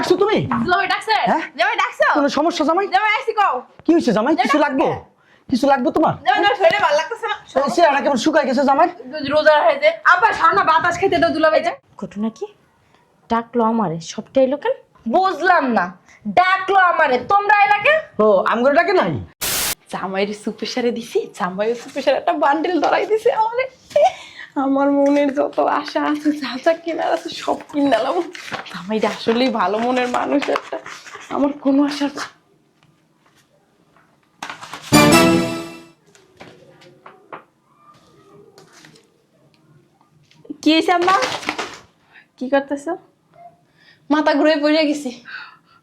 ডাকছো তুমি? জামাই ডাকছে? হ্যাঁ? জামাই ডাকছো? কোনো সমস্যা জামাই? জামাই আইছি কও। কি হয়েছে জামাই? কিছু লাগবে? কিছু লাগবে তোমার? জামাই না শরীরে ভালো লাগতেছে না। চেহারা কেমন শুকায় গেছে জামাই? রোজা হয়েছে। আব্বা সামনে বাতাস খেতে দাও দুলাভাই যা। ঘটনা কি? ডাকলো আমারে, সবটাই লোকেন। বুঝলাম না। ডাকলো আমারে, তোমরা এলাকে? ও আমগরে ডাকে নাই? জামাইয়ের সুপেশারে দিছি, জামাইয়ের সুপেশারে একটা বান্ডেল ধরাই দিছে আমারে। আমার মনের যত আশা আছে, যা যা কেনার আছে সব কিনালাম। জামাইটা আসলেই ভালো মনের মানুষ একটা। আমার কোনো আশা কি হয়েছে আম্মা? কি করতেছো? মাথা ঘুরে পড়ে গেছি।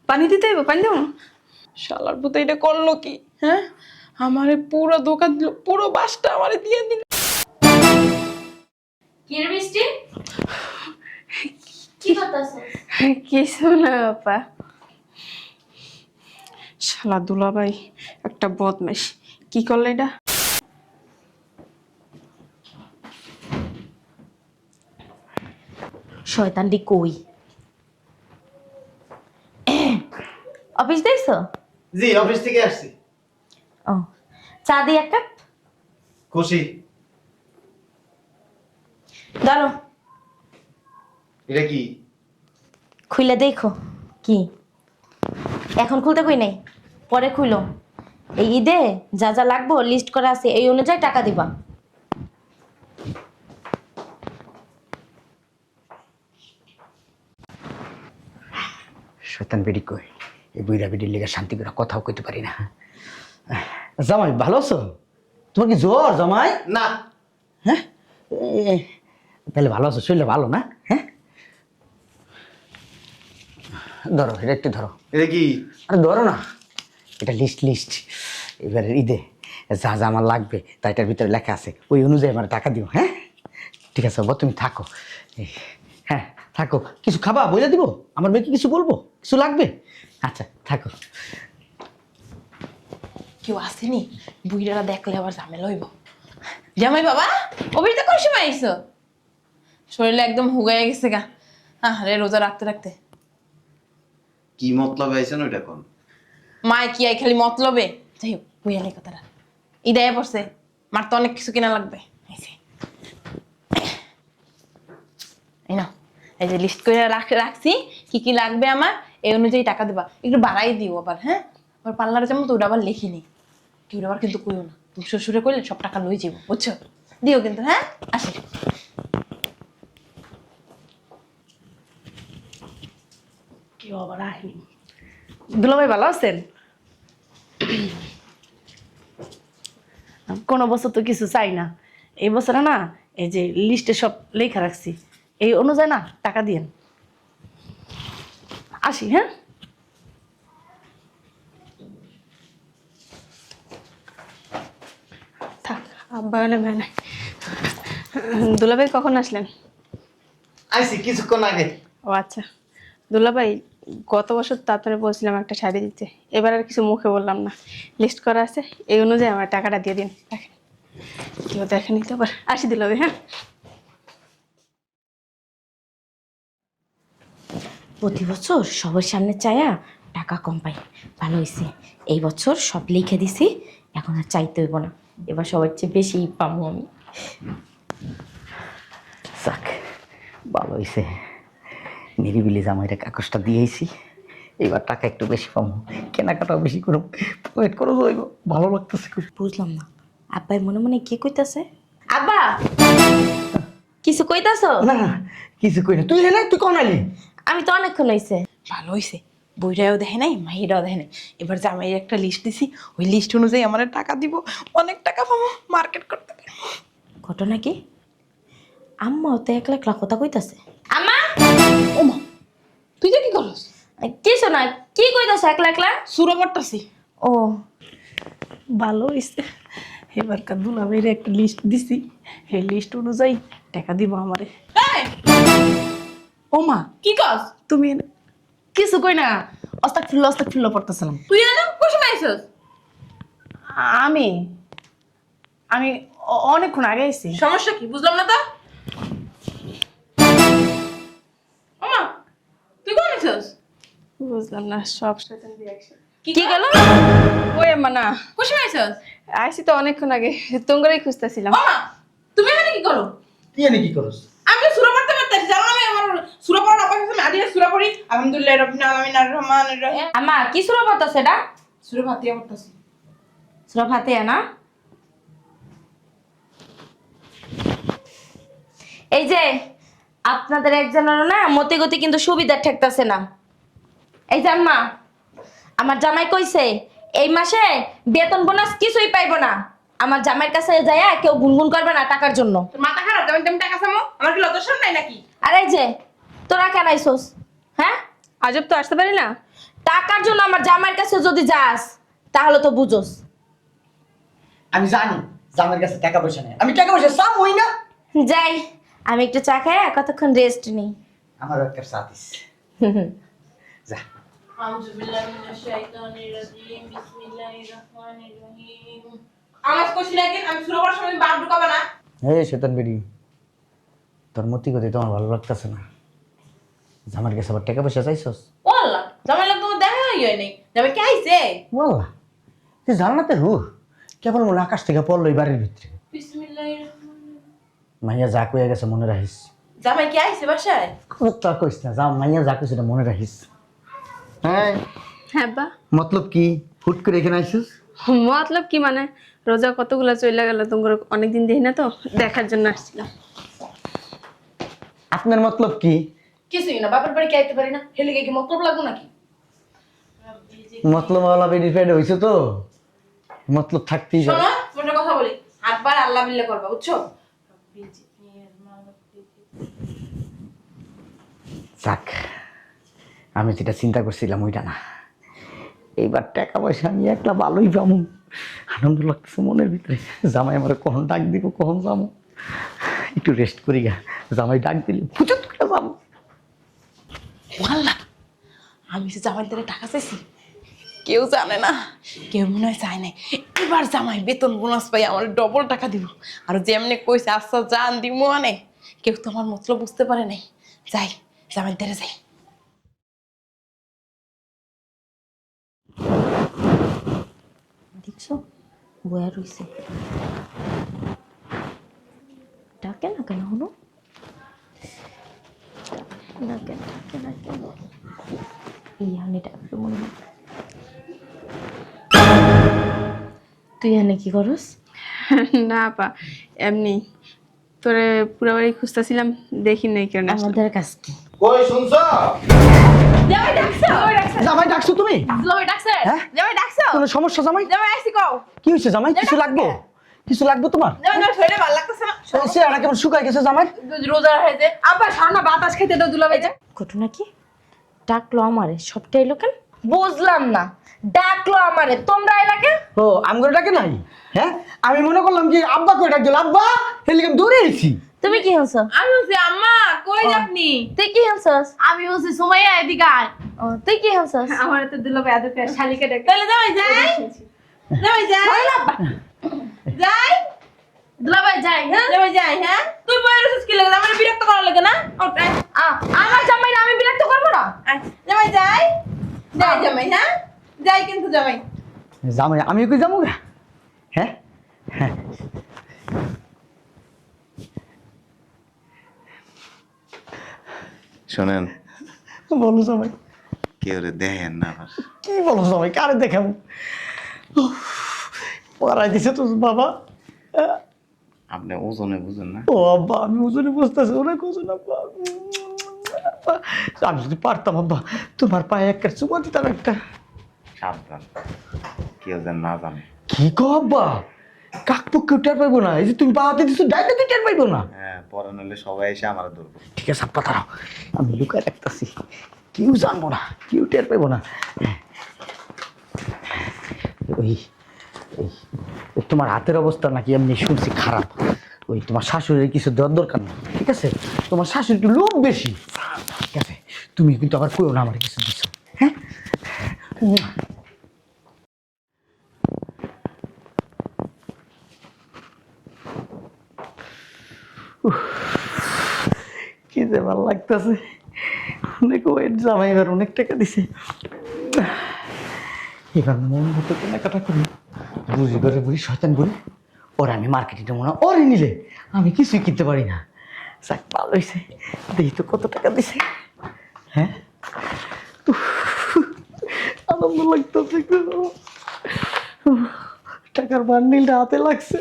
পানি দিতে হইব? পানি দেবো? শালার পুতো এটা করলো কি? হ্যাঁ, আমারে পুরো দোকান দিল, পুরো বাসটা আমারে দিয়ে দিল। কি রে মিষ্টি? কি করতেছ? কিছু না বাবা। শালা দুলাভাই একটা বদমাইশ। কি করলে এটা? শয়তানটি কই? অফিস দেখছো? জি অফিস থেকে আসছি। ও, চা দি এক কাপ। খুশি। ধরো, এটা কি? খুলে দেখো। কি এখন খুলতে কই নাই, পরে খুলো। এই ঈদে যা যা লাগবো লিস্ট করা আছে, এই অনুযায়ী টাকা দিবা। শয়তান বেডি কই? এই বুইরা বেডির লেগে শান্তি করে কথাও কইতে পারি না। জামাই ভালো আছো? তোমার কি জ্বর জামাই? না। হ্যাঁ তাহলে ভালো আছো, শরীরটা ভালো না? হ্যাঁ ধরো, এটা একটু ধরো। এটা কি? আরে ধরো না, এটা লিস্ট এবারে ঈদে যা যা আমার লাগবে তা এটার ভিতরে লেখা আছে, ওই অনুযায়ী আমার টাকা দিও। হ্যাঁ ঠিক আছে বাবা, তুমি থাকো। হ্যাঁ থাকো। কিছু খাবা বলে দিব? আমার মেয়েকে কিছু বলবো? কিছু লাগবে? আচ্ছা থাকো। কেউ আসেনি? বুইড়ারা দেখলে আবার ঝামেলা হইব। জামাই বাবা, অফিসে কোন সময় আইছো? শরীরে একদম হুগায় গেছে গা। আরে রোজা রাখতে রাখতে। কি মতলব আইছেন ওইটা কোন? মায় কি আই খালি মতলবে? যাই হোক, বুইয়া নেই কথাটা। ঈদায় পড়ছে, মার তো অনেক কিছু কিনা লাগবে। এই নাও, এই যে লিস্ট করে রাখছি কি কি লাগবে আমার, এই অনুযায়ী টাকা দেবা। একটু বাড়াই দিও আবার। হ্যাঁ, আবার পার্লারে যেমন তো ওটা আবার লিখিনি। কেউ আবার কিন্তু কইও না, তুমি শ্বশুরে কইলে সব টাকা লই যাবো, বুঝছো? দিও কিন্তু। হ্যাঁ আসি। কেউ আবার আহেনি। দুলাভাই ভালো আছেন? কোনো বছর তো কিছু চাই না, এই বছরে না এই যে লিস্টে সব লেখা রাখছি, এই অনুযায়ী না টাকা দিয়েন। আসি। হ্যাঁ থাক, আব্বা হলে ভয় নাই। দুলাভাই কখন আসলেন? আইছি কিছুক্ষণ আগে। ও আচ্ছা। দুলাভাই, গত বছর তো আপনারা বলছিলাম একটা শাড়ি দিতে, এবার আর কিছু মুখে বললাম না, লিস্ট করা আছে, এই অনুযায়ী আমার টাকাটা দিয়ে দিন। রাখেন, কেউ দেখেনি তো। আবার আসি দুলাভাই। হ্যাঁ, প্রতি বছর সবার সামনে চায়া টাকা কম পাই, ভালো হয়েছে এই বছর সব লিখে দিছি, এখন আর চাইতে হইব না, এবার সবার চেয়ে বেশি পাবো আমি। যাক ভালো হয়েছে, নিরিবিলি জামাইটা কাগজটা দিয়েছি, এবার টাকা একটু বেশি পাবো, কেনাকাটাও বেশি করো, ওয়েট করো যাইব, ভালো লাগতেছে খুব। বুঝলাম না, আব্বাই মনে মনে কি কইতাছে? আব্বা কিছু কইতাছো? না না কিছু কই না, তুই এলে তুই কখন আলি? আমি তো অনেকক্ষণ হইছে। ভালো হয়েছে, বইটাও দেখে নাই, মাহিরাও দেখে নাই। এবার জামাই একটা লিস্ট দিছি, ওই লিস্ট অনুযায়ী আমার টাকা দিব, অনেক টাকা পাবো, মার্কেট করতে পারবো। ঘটনা কি? আম্মাও তো একলা একলা কথা কইতাছে। আম্মা, ওমা, তুই যে কি করস? কিছু না, কি কইতাছে একলা একলা? সুরা পড়তাছি। ও ভালো হয়েছে, এবারকার দুলাভাইয়ের একটা লিস্ট দিছি, এই লিস্ট অনুযায়ী টাকা দিব আমারে। এই, ও মা, কি কস? তুমি কিছু কই না, অস্তাক ফিরল পড়তেছিলাম। তুই এলো কোন সময় আইছস? আমি আমি অনেকক্ষণ আগে আইছি। সমস্যা কি বুঝলাম না তো। ওমা, তুই কোন আইছস? বুঝলাম না, সব শয়তান রিয়াকশন। কি কি গেল? ওই আম্মা না, খুশি হয়েছস? আইসি তো অনেকক্ষণ আগে, তোমরাই খুঁজতেছিলাম। মামা তুমি এখানে কি করো? তুই এনে কি করস? আমি তো সূরা পড়তে পারতেছি, জানো আমি আমার সূরা পড়ার অভ্যাস আছে, আমি আদিয়া সূরা পড়ি। আলহামদুলিল্লাহ রাব্বিল আলামিন আর রহমানির রহিম। আম্মা কি সূরা পড়তাছে এটা? সূরা ফাতিহা পড়তেছি। সূরা ফাতিহা না? এই যে আপনাদের একজনের না মতে গতি কিন্তু সুবিধা ঠেকতাছে না। এই যে আম্মা, আমার জামাই কইছে এই মাসে বেতন বোনাস কিছুই পাইবো না। আমার জামাইয়ের কাছে যাইয়া কেউ গুনগুন করবে না টাকার জন্য। তোর মাথা খারাপ? যেমন তেমন টাকা চামো? আমার কি লজ্জা শরম নাই নাকি? আর এই যে তোরা কেন আইছস? হ্যাঁ, আজব তো আসতে পারি না। টাকার জন্য আমার জামাইয়ের কাছে যদি যাস তাহলে তো বুঝোস। আমি জানি জামের কাছে টাকা পয়সা নেই, আমি টাকা পয়সা চাম হই না। যাই, আমি একটু চা খাই কতক্ষণ রেস্ট নিই। আমারও একটা চা দিস। যা। আউযু বিল্লাহি মিনাশ শাইতানির রাজিম, বিসমিল্লাহির রহমানির রহিম। আওয়াজ করছি নাকি? আমি সূরা পড়ার সময় বাদ ঢুকাবে না। এই শয়তান বেরি, তোর মতি গতি তোমার ভালো লাগতেছে না। জামার কাছে আবার টাকা পয়সা চাইছস? ও আল্লাহ, জামাই লোক তোমার দেখা হয় নাই। জামাই কে আইছে? বল্লা তুই জান্নাতে রুহ কেবল মনে আকাশ থেকে পড়লো এই বাড়ির ভিতরে। বিসমিল্লাহির রহমানির রহিম। মাইয়া যা কইয়া গেছে মনে রাখিস। জামাই কে আইছে বাসায়? তা কইস না, যা মাইয়া যা কইছে মনে রাখিস। হ্যাঁ, হ্যাঁ বা, মতলব কি হুট করে এখানে আইছিস? মতলব কি মানে, রোজা কতগুলা চলে গেল, তোমার অনেকদিন দেখি না তো, দেখার জন্য আসছিলাম। আপনার মতলব কি? কিছুই না, বাপের বাড়ি কে আইতে পারি না, হেলে কি মতলব লাগবো নাকি? মতলব ওয়ালা বেডি ফেড হইছে তো, মতলব থাকতেই পারে। শোনো, তোমার কথা বলি, হাতবার আল্লাহ বিল্লাহ করবা, বুঝছো? যাক, আমি যেটা চিন্তা করছিলাম ওইটা না। এইবার টাকা পয়সা আমি একলা ভালোই পাবো, আনন্দ লাগতেছে মনের ভিতরে। জামাই আমার কখন ডাক দিব, কখন যাবো, একটু রেস্ট করি গা। জামাই ডাক দিলে ফুচুত করে যাবো। আল্লাহ, আমি যে জামাই থেকে টাকা চাইছি কেউ জানে না, কেউ মনে হয় চায় নাই। এবার জামাই বেতন বোনাস পাই আমার ডবল টাকা দিব। আর যেমনি কইছে আচ্ছা জান দিব মানে, কেউ তো আমার মতলব বুঝতে পারে নাই। যাই, জামাই দেরে যাই। দেখছো বয়া রইছে, ডাকে না কেন হলো না, কেন ডাকে না কেন? এই হানি ডাকবে মনে হয়। তুই এনে কি করস? না পা, এমনি তোরে পুরো বাড়ি খুঁজতেছিলাম, দেখি নাই কেন আসলাম। আমাদের কাছ কি কই শুনছো? জামাই ডাকছো? জামাই ডাকছো? জামাই ডাকছো তুমি? জামাই ডাকছে? হ্যাঁ? জামাই ডাকছো? কোনো সমস্যা জামাই? জামাই আইছি কও। কি হয়েছে জামাই? কিছু লাগবে? কিছু লাগবে তোমার? জামাই তোমার শরীরে ভালো লাগতেছে না? চেহারা কেমন শুকায় গেছে জামাই? রোজা হয়েছে। আব্বা সামনে বাতাস খাইতে দাও দুলাভাই যা। ঘটনা কি? ডাকলো আমারে, সবটাই লোকেন বুঝলাম না। ডাকলো আমারে, তোমরা এলাকে ও আমগরে ডাকে নাই? হ্যাঁ, আমি মনে করলাম কি আব্বা কই ডাক দিল, আব্বা হেলিকে আমি দৌড়ে এসেছি। তুমি কি হনছ? আমি বলছি আম্মা কই আপনি? তুই কি হনছস? আমি বলছি সুমাইয়া এদিকে আয়। ও তুই কি হনছস? আমার তো দুলাভাই আদর করে শালিকে ডাকে। তাহলে জামাই যাই। জামাই যাই। যাই। দুলাভাই যাই, হ্যাঁ? জামাই যাই, হ্যাঁ? তুই বইয়ের রসিস কি লাগে? আমার বিরক্ত করা লাগে না? ওঠ, আয়। আমার জামাইরা আমি বিরক্ত করবো না। আয়। জামাই যাই। যাই জামাই, হ্যাঁ? যাই কিন্তু জামাই। জামাই আমি কই যাবো গা? হ্যাঁ হ্যাঁ, শোনেন, বলো জামাই। কেউ রে দেখেন না আবার। কি বলো জামাই, কারে দেখাবো? পড়াই দিছে তো বাবা। আপনি ওজনে বুঝেন না। ও আব্বা, আমি ওজনে বুঝতেছি, অনেক ওজন আব্বা। আমি যদি পারতাম আব্বা তোমার পায়ে একটা চুমা দিতাম একটা। সাবধান, কেউ যেন না জানে। কি গো আব্বা, কাকপক্ষে টের পাইবো না? এই যে তুমি পাওয়াতে দিচ্ছ ডাইটা তুই টের পাইবো না? হ্যাঁ, পরে নইলে সবাই এসে আমার ধরবো। ঠিক আছে আব্বা, দাঁড়াও, আমি লুকায় রাখতেছি, কেউ জানবো না, কেউ টের পাইবো না। ওই ওই তোমার হাতের অবস্থা নাকি এমনি শুনছি খারাপ, ওই তোমার শাশুড়ির কিছু দেওয়ার দরকার নেই, ঠিক আছে? তোমার শাশুড়ি একটু লোভ বেশি, ঠিক আছে? তুমি কিন্তু আবার কইও না আমার কিছু দিচ্ছ, হ্যাঁ? কি যে ভালো লাগতেছে। অনেক ওয়েট, জামাই এবার অনেক টাকা দিছে। এবার মন মতো কেনাকাটা করি, বুঝি করে বুঝি শয়তান করি। ওর আমি মার্কেটে মনে হয় ওরে নিলে আমি কিছুই কিনতে পারি না। যাক ভালো হয়েছে, দেখি তো কত টাকা দিছে। হ্যাঁ আনন্দ লাগতেছে, টাকার বান্ডিলটা হাতে লাগছে।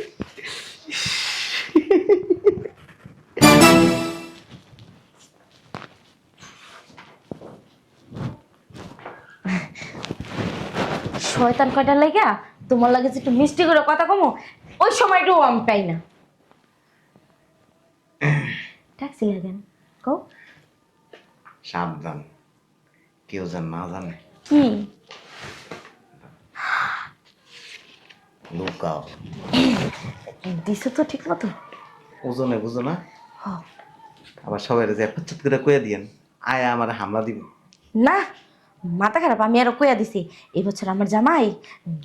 শয়তান কয়টা লাগা তোমার লাগে যে একটু মিষ্টি করে কথা কমো, ওই সময়টাও আমি পাই না। ট্যাক্সি লাগেন কো সাবধান, কেউ যেন না জানে। কি লুকাও, দিছো তো ঠিক মতো? ওজনে বুঝো না, হ্যাঁ। আবার সবাই যে পচ্ছুত করে কয়ে দিয়েন আয়া আমার হামলা দিব। না মাথা খারাপ, আমি আরো কইয়া দিছি এই বছর আমার জামাই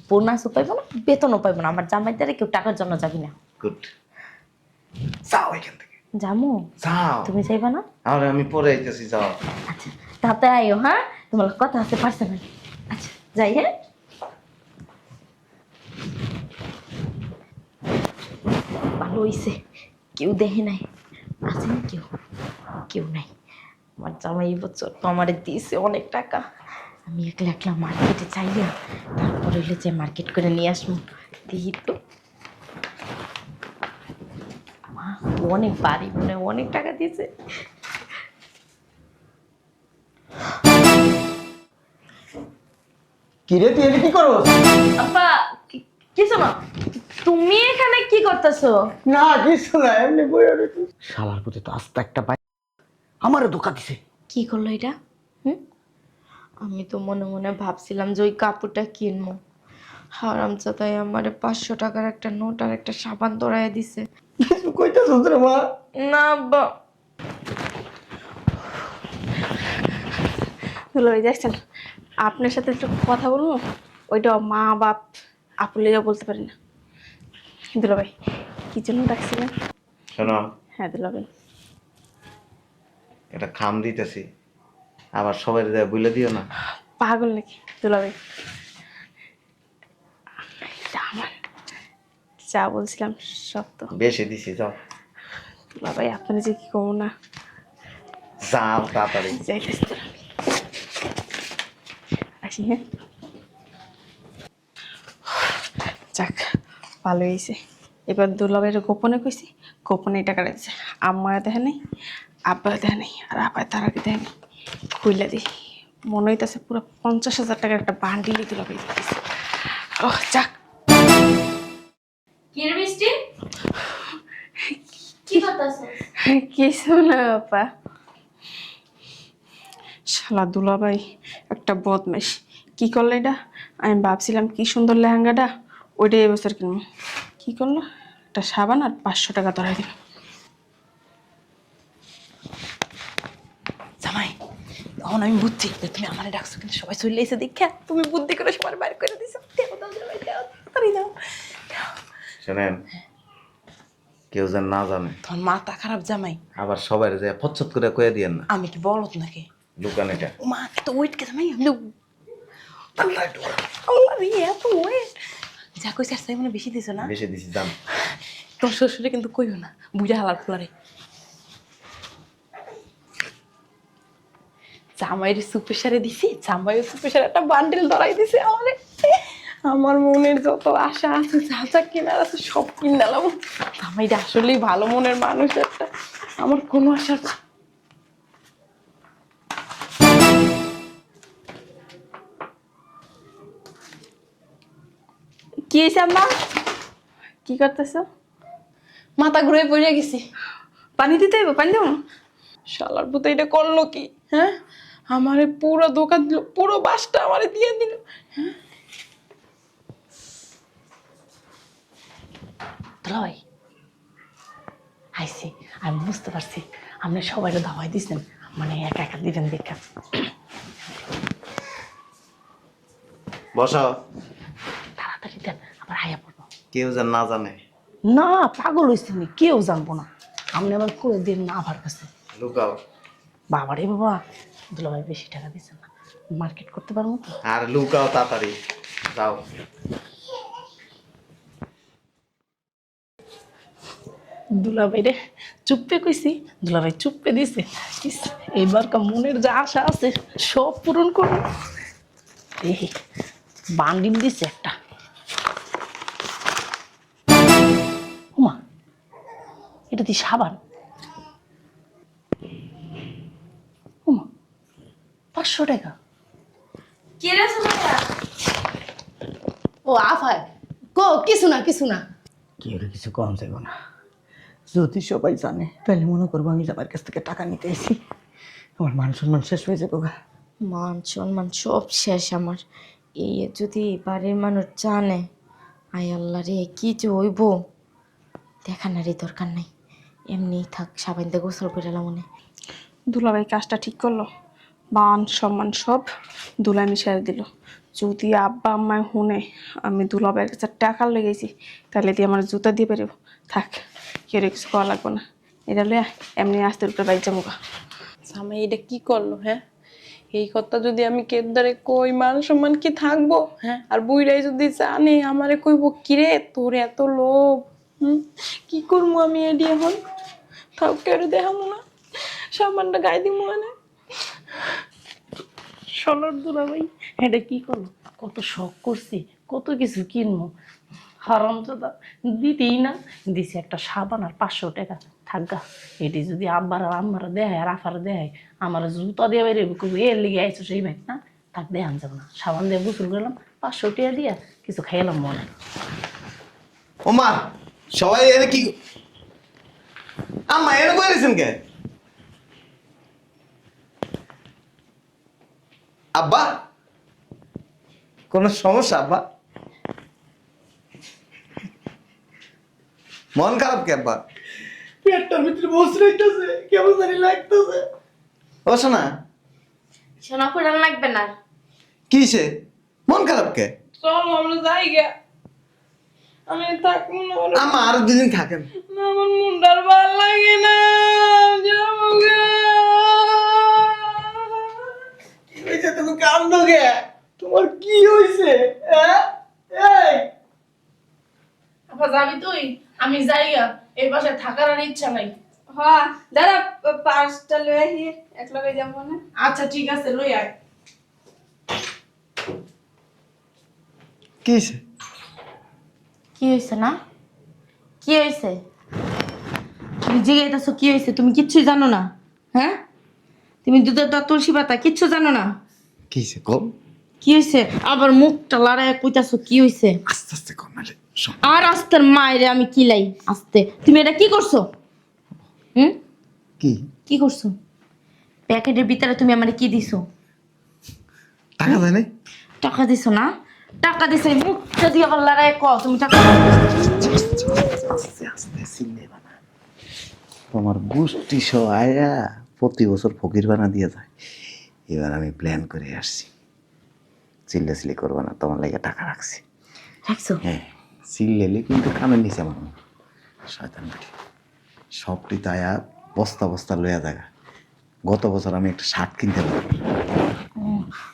বোনাসও পাইবো না, বেতনও পাইবো না। আমার জামাই দ্বারা কেউ টাকার জন্য যাবি না। গুড, যাও এখান থেকে, জামু যাও। তুমি যাইবা না? আর আমি পরে আইতেছি, যাও। আচ্ছা তাতে আইও, হ্যাঁ তোমার কথা আছে পার্সোনাল। আচ্ছা যাই, হ্যাঁ। ভালো হইছে কেউ দেখে নাই, আছে না কেউ? কেউ নাই। আমার জামাই এই বছর তো আমার দিয়েছে অনেক টাকা, আমি একলা একলা মার্কেটে চাইয়া তারপরে হইলে যে মার্কেট করে নিয়ে আসবো। দেখি তো মা অনেক বাড়ি মনে অনেক টাকা দিয়েছে। কিরে তুই এটা কি করো? আপা কিছু না, তুমি এখানে কি করতেছো? না কিছু না, এমনি বইয়া রইছি। শালার প্রতি তো আস্তে একটা পাই, আমারও ধোকা দিছে। কি করলো এটা? আমি তো মনে মনে ভাবছিলাম যে ওই কাপড়টা কিনবো, হারামজাদাই আমারে 500 টাকার একটা নোট আর একটা সাবান ধরায় দিছে। কিছু কইতাছিস রে মা? না আব্বা। হলো ওই দেখছেন, আপনার সাথে একটু কথা বলবো, ওইটা মা বাপ আপুলেও বলতে পারি না। দুলাভাই কি জন্য ডাকছিলেন? শোনো, হ্যাঁ দুলাভাই। এটা খাম দিতেছি, আবার সবাই বলে দিও না। পাগল নাকি দুলাভাই? এটা আমার যা বলছিলাম সব তো। বেশি দিছি, যাও। দুলাভাই আপনার যে কি কমো না, যাও তাড়াতাড়ি। যাইতেছি দুলাভাই। আসি, হ্যাঁ। যাক ভালো হয়েছে, এবার দুলাভাইয়ের গোপনে কইছি, গোপনে টাকা দিচ্ছে। আম্মায় দেখে নেই, আব্বায় দেখে নেই, আর আব্বায় তার আগে দেখে নেই। খুইলা দিই, মনে হইতেছে পুরো 50,000 টাকার একটা বান্ডিলই দুলাভাই দিতেছে। ও যাক। কি রে মিষ্টি, কি করতেছো? কিছু না আপা, শালা দুলাভাই একটা বদমাইশ। কি করলো এটা? আমি ভাবছিলাম কি সুন্দর লেহেঙ্গাটা, ওইটাই এবছর কিনবো। কি করলো? একটা সাবান আর 500 টাকা ধরাই দিল। জামাই তখন আমি বুঝছি যে তুমি আমারে ডাকছো, কিন্তু সবাই চলে এসে দেখে তুমি বুদ্ধি করে সবার বাইরে করে দিছো। দেও দাও জামাই, দেও তাড়াতাড়ি দাও। শোনেন, কেউ যেন না জানে, তোমার মাথা খারাপ জামাই। আবার সবাই যে পচ্ছুত করে কয়ে দিয়েন না। আমি কি বলত নাকি? লুকান এটা। ও মা এত ওয়েট কে জামাই, আমি আল্লাহ রে এত ওয়েট। যা কইছে আর মনে বেশি দিছো না? বেশি দিছি, জান। তোর শ্বশুরে কিন্তু কইও না, বুঝা হালার ফুলারে। জামাইয়ের সুপেশারে দিছি, জামাইয়ের সুপেশারে একটা বান্ডেল ধরাই দিছে আমারে। আমার মনের যত আশা আছে, যা যা কেনার আছে সব কিনালাম। জামাইটা আসলেই ভালো মনের মানুষ একটা, আমার কোনো আশা না। কি হয়েছে আম্মা? কি করতেছো? মাথা ঘুরে পড়ে গেছি। পানি দিতে হইব? পানি দেবো? শালার পুতে এটা করলো কি? হ্যাঁ, আমারে পুরো দোকান দিল, পুরো বাসটা আমারে দিয়ে দিল। হ্যাঁ ভাই আইসি, আমি বুঝতে পারছি আপনি সবাই দাওয়াই দিচ্ছেন, মানে একা একা দিবেন দেখা। বসাও, তাড়াতাড়ি দেন, আবার হাইয়া পড়বো। কেউ যেন না জানে। না পাগল হয়েছি, কেউ জানবো না। আপনি আবার করে দিন না আবার কাছে। লুকাও। বাবারে বাবা, দুলাভাই বেশি টাকা দিচ্ছে না, মার্কেট করতে পারবো তো? আর লুকাও তাড়াতাড়ি যাও। দুলাভাই রে চুপে কইছি, দুলাভাই চুপে দিছে। ইস, এইবার মনের যা আশা আছে সব পূরণ করবো। এই বান্ডিল দিছে একটা। ওমা, এটা দি সাবান। ওমা, 500 টাকা। কে রে সুমাইয়া? ও আফায় কো, কিছু না কিছু না। কি হলে কিছু কম যাইব না। যদি সবাই জানে তাহলে মনে করবো আমি আমার কাছ থেকে টাকা নিতে এসেছি। আমার মান সম্মান শেষ হয়ে যাবো গা। মান সম্মান সব শেষ আমার। এই যদি বাড়ির মানুষ জানে, আয় আল্লাহ রে কি যে হইব, দেখানারই দরকার নাই। এমনিই থাক, সাবান দিয়ে গোসল করে এলাম মনে। দুলাভাই কাজটা ঠিক করলো, মান সম্মান সব দুলাই মিশাই দিল। যদি আব্বা আম্মায় শুনে আমি দুলাভাইয়ের কাছে টাকা লেগেছি, তাহলে দিয়ে আমার জুতা দিয়ে বেরোব। থাক, কেউ কিছু করা লাগবে না। এটা লইয়া এমনি আস্তে উপরে বাইর যাবো। আমি এটা কি করলো? হ্যাঁ, এই কথা যদি আমি কেদারে কই, মান সম্মান কি থাকবো? হ্যাঁ, আর বুইরাই যদি জানে আমারে কইব কিরে তোর এত লোভ, কি করবো আমি? এডি এখন থাক, কেউ দেখাবো না, সম্মানটা গায়ে দিব মানে। সোনার দুলাভাই এটা কি করলো? কত শখ করছি, কত কিছু কিনবো, হারামজাদা দিতেই না। দিছি একটা সাবান আর 500 টাকা। থাকগা, এটি যদি আব্বার আর আম্মারা দেয় আর আফারা দেয়, আমার জুতা দিয়ে বেরোবে, এর লিগে আইছো সেই ভাই না। থাক, দেখান যাবো না। সাবান দিয়ে গোসল করলাম, 500 টাকা দিয়া কিছু খাইলাম মনে। ওমা, সবাই এনে কি আম্মা এনে করেছেন কে? আব্বা, কোন সমস্যা আব্বা? মন খারাপ কে আব্বা? পেটটার ভিতরে বসে রইতেছে, কেমন জানি লাগতেছে। ও শোনা, সোনা পুরান লাগবে না। কিসে মন খারাপ কে? চলো আমরা যাই গে, আমি থাকবো না। আম্মা আর দুদিন থাকেন। না, আমার মুন্ডার ভাল লাগে না, যাবো গে। তুমি কান্দো গে? তোমার কি হয়েছে? আপা যাবি তুই? আমি যাইগা, এই বাসায় থাকার আর ইচ্ছা নাই। হ্যাঁ দাদা, পাঁচটা লয়ে আহি, এক লগে যাবো না। আচ্ছা ঠিক আছে, লই আয়। কিসে? কি হয়েছে না? কি হয়েছে? তুমি জিজ্ঞাসা কি হয়েছে? তুমি কিচ্ছুই জানো না? হ্যাঁ, তুমি দুধের দাঁত তুলসী পাতা কিচ্ছু জানো না? কিসে কম? কি হয়েছে? আবার মুখটা লড়াইয়া কইতাছো কি হয়েছে? আস্তে আস্তে কম নালে শোন। আর আস্তের মায়েরে আমি কিলাই আস্তে। তুমি এটা কি করছো? কি কি করছো? প্যাকেটের ভিতরে তুমি আমারে কি দিছো? টাকা দেয় নাই? টাকা দিছো না? টাকা দিছো, এই মুখটা দিয়ে আবার লড়াইয়া কও তুমি টাকা। আস্তে আস্তে চিল্লে বানা। তোমার গোষ্ঠী সহ আয়া প্রতি বছর ফকির বানা দিয়ে যায়। এবার আমি প্ল্যান করে আসছি, চিল্লাচিল্লি করবো না, তোমার লাগে টাকা রাখছি। রাখছো? হ্যাঁ, চিল্লেলে কিন্তু কানের নিচে আমার শয়তান নাকি সবটি তায়া বস্তা বস্তা লইয়া জায়গা। গত বছর আমি একটা শার্ট কিনতে পারি।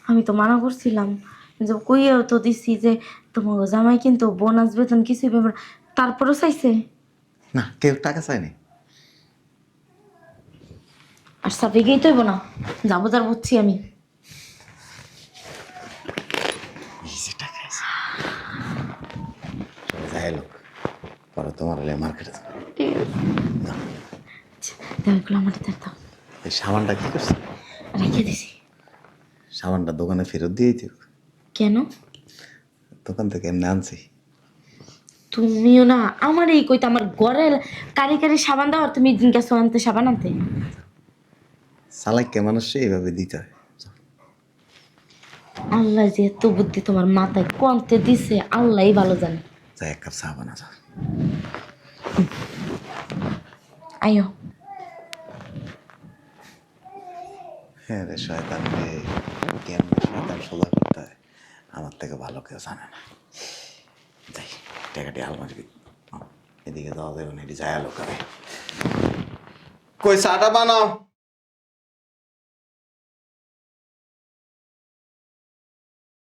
আমি তো মানা করছিলাম, যে কইয়াও তো দিছি যে তোমার জামাই কিন্তু বোনাস বেতন কিছুই পাবে না, তারপরও চাইছে। না, কেউ টাকা চায়নি। আর সাফে গেই তৈব না, যাবো যার বুঝছি আমি। টাকা আছে যাই লোক, পরে তোমার মার্কেটে দেওয়াগুলো আমার দাও। এই সাবানটা কি করছে? রেখে দিছি। সাবানটা দোকানে ফেরত দিয়ে দিও। কেন? দোকান থেকে এমনি আনছি। তুমিও না আমার এই কইতে, আমার ঘরে কারি কারি সাবান দাও, আর তুমি গেছো আনতে সাবান আনতে। চালাক্য মানুষ এইভাবে দিতে হয়। আল্লাহ যে এত বুদ্ধি তোমার মাথায় কোনতে দিছে আল্লাহই ভালো জানে। যাই এক কাপ চা বানা যাও। আইও। হ্যাঁ রে শয়তান রে, কেমন শয়তান সোজা করতে হয় আমার থেকে ভালো কেউ জানে না। যাই টাকাটি আলমারি এদিকে যাওয়া যাবে না, এটি যায় লোক। কই চাটা বানাও।